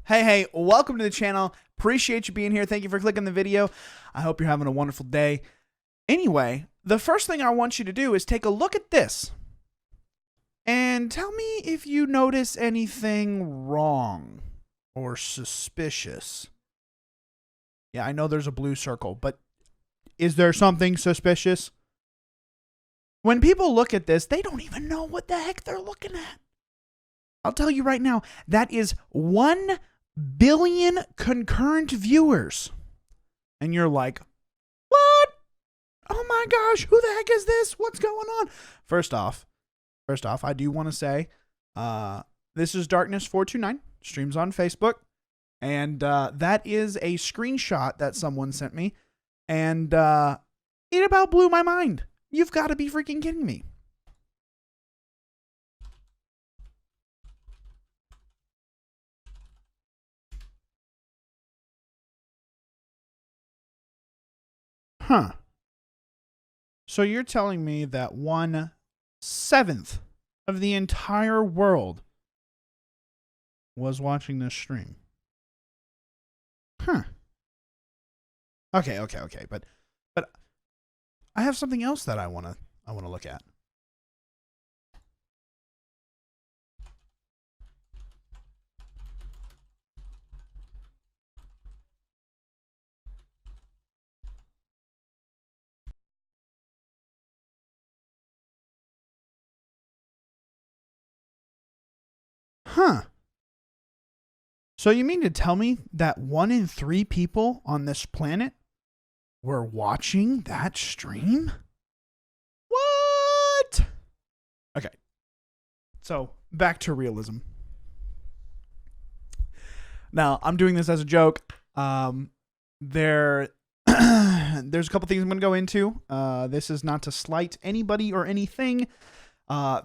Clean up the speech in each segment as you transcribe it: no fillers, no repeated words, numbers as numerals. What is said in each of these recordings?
Hey, welcome to the channel. Appreciate you being here. Thank you for clicking the video. I hope you're having a wonderful day. Anyway, the first thing I want you to do is take a look at this and tell me if you notice anything wrong or suspicious. Yeah, I know there's a blue circle, but is there something suspicious? When people look at this, they don't even know what the heck they're looking at. I'll tell you right now, that is 1 billion concurrent viewers. And you're like, what? Oh my gosh, who the heck is this? What's going on? First off, I do want to say, this is Darkness429, streams on Facebook. And that is a screenshot that someone sent me. And it about blew my mind. You've got to be freaking kidding me. Huh. So you're telling me that 1/7 of the entire world was watching this stream? Huh. Okay. But I have something else that I want to look at. Huh. So you mean to tell me that 1 in 3 people on this planet were watching that stream? What? Okay. So back to realism. Now, I'm doing this as a joke. There's a couple things I'm going to go into. This is not to slight anybody or anything.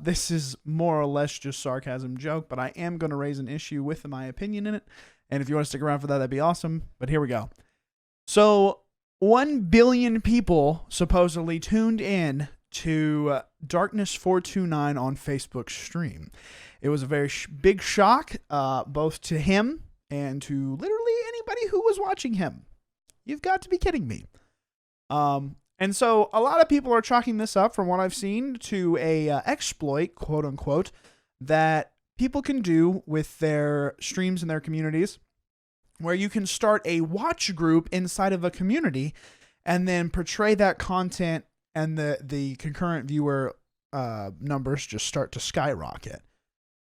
This is more or less just sarcasm joke, but I am going to raise an issue with my opinion in it. And if you want to stick around for that, that'd be awesome. But here we go. So 1 billion people supposedly tuned in to Darkness429 on Facebook stream. It was a very big shock, both to him and to literally anybody who was watching him. You've got to be kidding me. And so a lot of people are chalking this up, from what I've seen, to a exploit, quote unquote, that people can do with their streams and their communities, where you can start a watch group inside of a community and then portray that content, and the concurrent viewer numbers just start to skyrocket.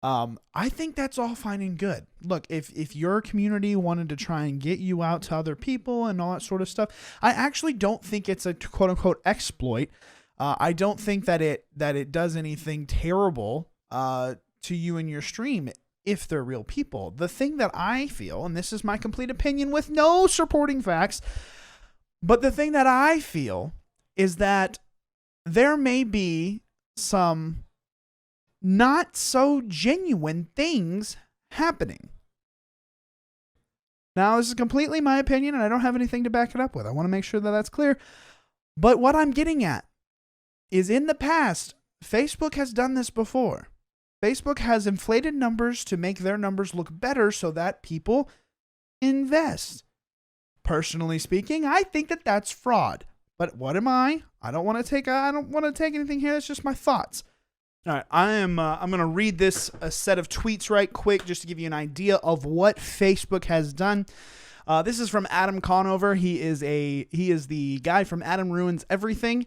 I think that's all fine and good. Look, if your community wanted to try and get you out to other people and all that sort of stuff, I actually don't think it's a quote unquote exploit. I don't think that it does anything terrible to you and your stream if they're real people. The thing that I feel, and this is my complete opinion with no supporting facts, but the thing that I feel is that there may be some not so genuine things happening. Now, this is completely my opinion, and I don't have anything to back it up with. I want to make sure that that's clear. But what I'm getting at is, in the past, Facebook has done this before. Facebook has inflated numbers to make their numbers look better so that people invest. Personally speaking, I think that that's fraud. But what am I? I don't want to take anything here. That's just my thoughts. All right, I'm going to read this a set of tweets right quick just to give you an idea of what Facebook has done. This is from Adam Conover. He is the guy from Adam Ruins Everything.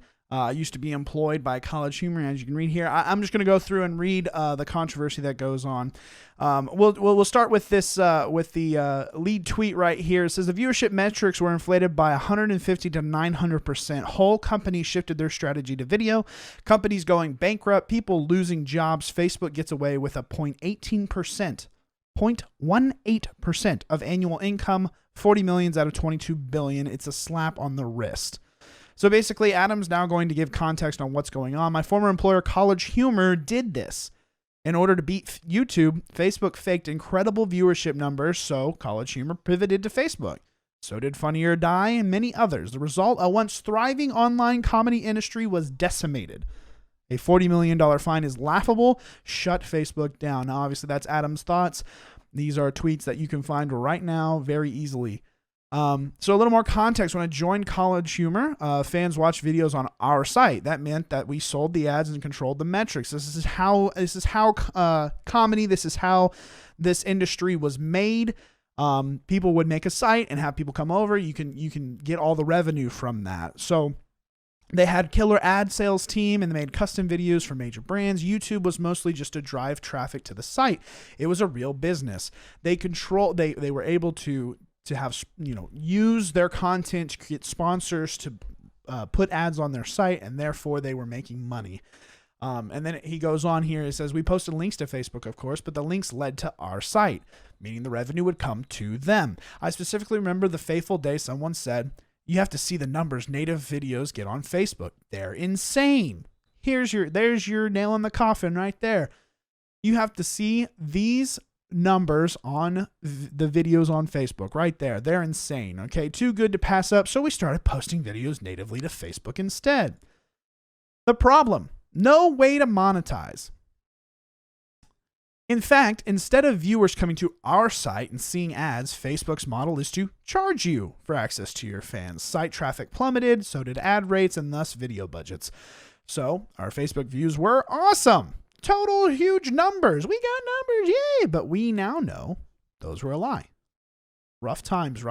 Used to be employed by College Humor, as you can read here. I'm just going to go through and read the controversy that goes on. We'll start with this with the lead tweet right here. It says the viewership metrics were inflated by 150 to 900%. Whole companies shifted their strategy to video. Companies going bankrupt. People losing jobs. Facebook gets away with a 0.18% of annual income. 40 millions out of 22 billion. It's a slap on the wrist. So basically, Adam's now going to give context on what's going on. My former employer, College Humor, did this. In order to beat YouTube, Facebook faked incredible viewership numbers, so College Humor pivoted to Facebook. So did Funny or Die and many others. The result, a once thriving online comedy industry was decimated. A $40 million fine is laughable. Shut Facebook down. Now, obviously, that's Adam's thoughts. These are tweets that you can find right now very easily. So a little more context. When I joined College Humor, fans watched videos on our site. That meant that we sold the ads and controlled the metrics. This is how comedy. This is how this industry was made. People would make a site and have people come over. You can get all the revenue from that. So they had killer ad sales team and they made custom videos for major brands. YouTube was mostly just to drive traffic to the site. It was a real business. They were able to have, use their content to get sponsors to put ads on their site, and therefore they were making money. And then he goes on here. It says, we posted links to Facebook, of course, but the links led to our site, meaning the revenue would come to them. I specifically remember the fateful day someone said, you have to see the numbers native videos get on Facebook. They're insane. There's your nail in the coffin right there. You have to see these numbers on the videos on Facebook right there. They're insane. Okay. Too good to pass up. So we started posting videos natively to Facebook instead. The problem, no way to monetize. In fact, instead of viewers coming to our site and seeing ads, Facebook's model is to charge you for access to your fans. Site traffic plummeted, so did ad rates and thus video budgets. So our Facebook views were awesome. Total huge numbers. We got numbers, yay! But we now know those were a lie. Rough times.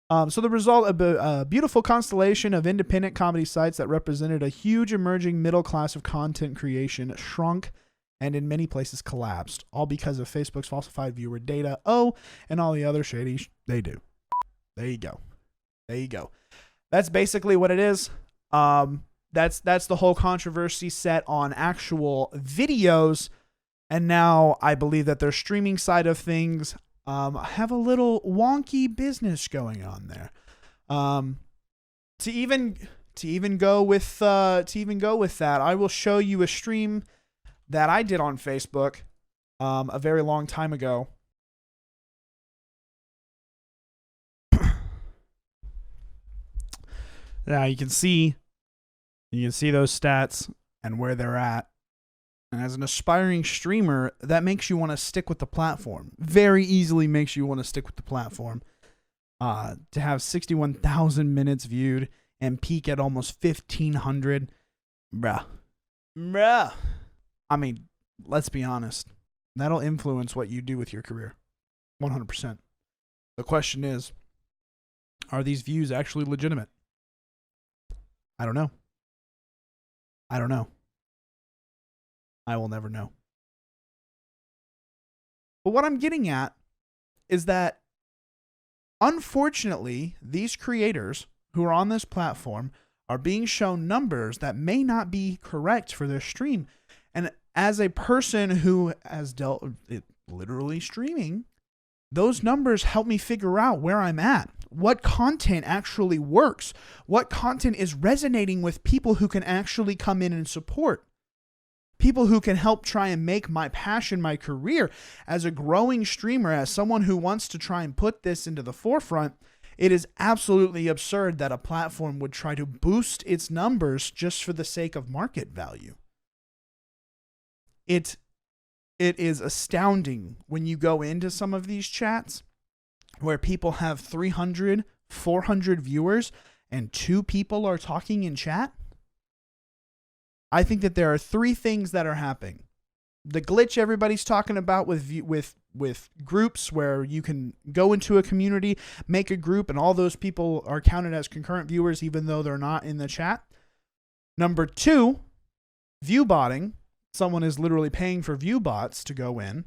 So the result of a beautiful constellation of independent comedy sites that represented a huge emerging middle class of content creation shrunk and in many places collapsed, all because of Facebook's falsified viewer data. Oh, and all the other shady they do. There you go. That's basically what it is. That's the whole controversy set on actual videos. And now I believe that their streaming side of things have a little wonky business going on there. To even go with that, I will show you a stream that I did on Facebook a very long time ago. Now you can see those stats and where they're at. And as an aspiring streamer, that makes you want to stick with the platform. Very easily makes you want to stick with the platform. To have 61,000 minutes viewed and peak at almost 1,500. Bruh. I mean, let's be honest. That'll influence what you do with your career. 100%. The question is, are these views actually legitimate? I don't know. I will never know. But what I'm getting at is that, unfortunately, these creators who are on this platform are being shown numbers that may not be correct for their stream. And as a person who has dealt with literally streaming, those numbers help me figure out where I'm at, what content actually works, what content is resonating with people who can actually come in and support, people who can help try and make my passion my career. As a growing streamer, as someone who wants to try and put this into the forefront, it is absolutely absurd that a platform would try to boost its numbers just for the sake of market value. It is astounding when you go into some of these chats where people have 300, 400 viewers and 2 people are talking in chat. I think that there are 3 things that are happening. The glitch everybody's talking about with groups where you can go into a community, make a group, and all those people are counted as concurrent viewers even though they're not in the chat. Number 2, view botting. Someone is literally paying for view bots to go in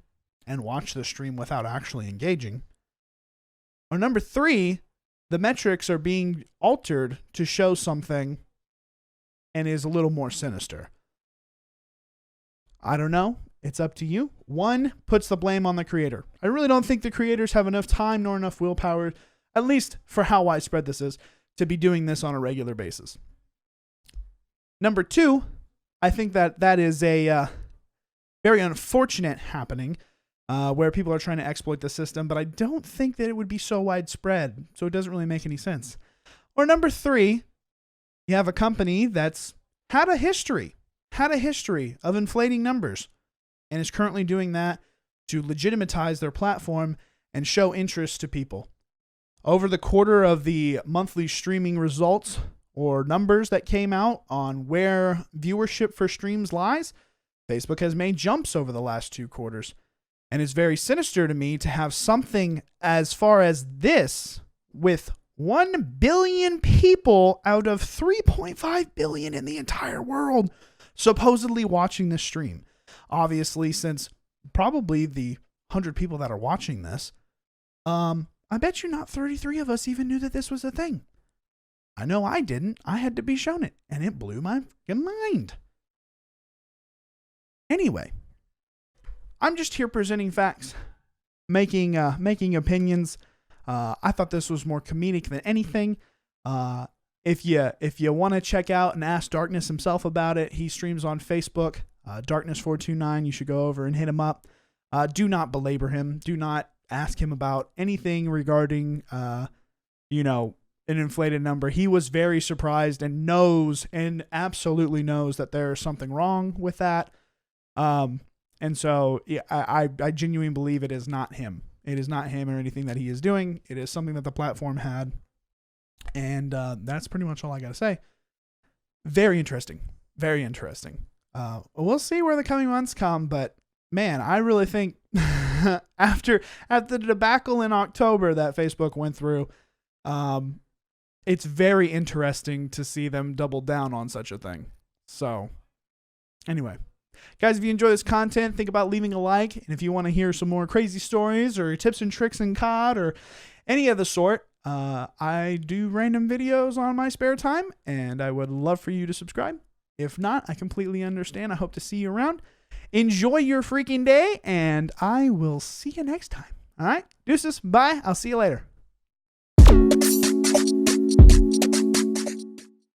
and watch the stream without actually engaging. Or number 3, the metrics are being altered to show something and is a little more sinister. I don't know. It's up to you. One puts the blame on the creator. I really don't think the creators have enough time nor enough willpower, at least for how widespread this is, to be doing this on a regular basis. Number 2, I think that is a very unfortunate happening where people are trying to exploit the system, but I don't think that it would be so widespread, so it doesn't really make any sense. Or number 3, you have a company that's had a history of inflating numbers and is currently doing that to legitimize their platform and show interest to people. Over the quarter of the monthly streaming results or numbers that came out on where viewership for streams lies, Facebook has made jumps over the last 2 quarters. And it's very sinister to me to have something as far as this with 1 billion people out of 3.5 billion in the entire world supposedly watching this stream. Obviously, since probably the 100 people that are watching this, I bet you not 33 of us even knew that this was a thing. I know I didn't. I had to be shown it, and it blew my mind. Anyway, I'm just here presenting facts, making opinions. I thought this was more comedic than anything. If you want to check out and ask Darkness himself about it, he streams on Facebook, Darkness429. You should go over and hit him up. Do not belabor him. Do not ask him about anything regarding, an inflated number. He was very surprised and absolutely knows that there's something wrong with that. And so yeah, I genuinely believe it is not him. It is not him or anything that he is doing. It is something that the platform had. And that's pretty much all I got to say. Very interesting. Very interesting. We'll see where the coming months come, but man, I really think after the debacle in October that Facebook went through, it's very interesting to see them double down on such a thing. So anyway, guys, if you enjoy this content, think about leaving a like. And if you want to hear some more crazy stories or tips and tricks in COD or any of the sort, I do random videos on my spare time, and I would love for you to subscribe. If not, I completely understand. I hope to see you around. Enjoy your freaking day, and I will see you next time. All right? Deuces. Bye. I'll see you later.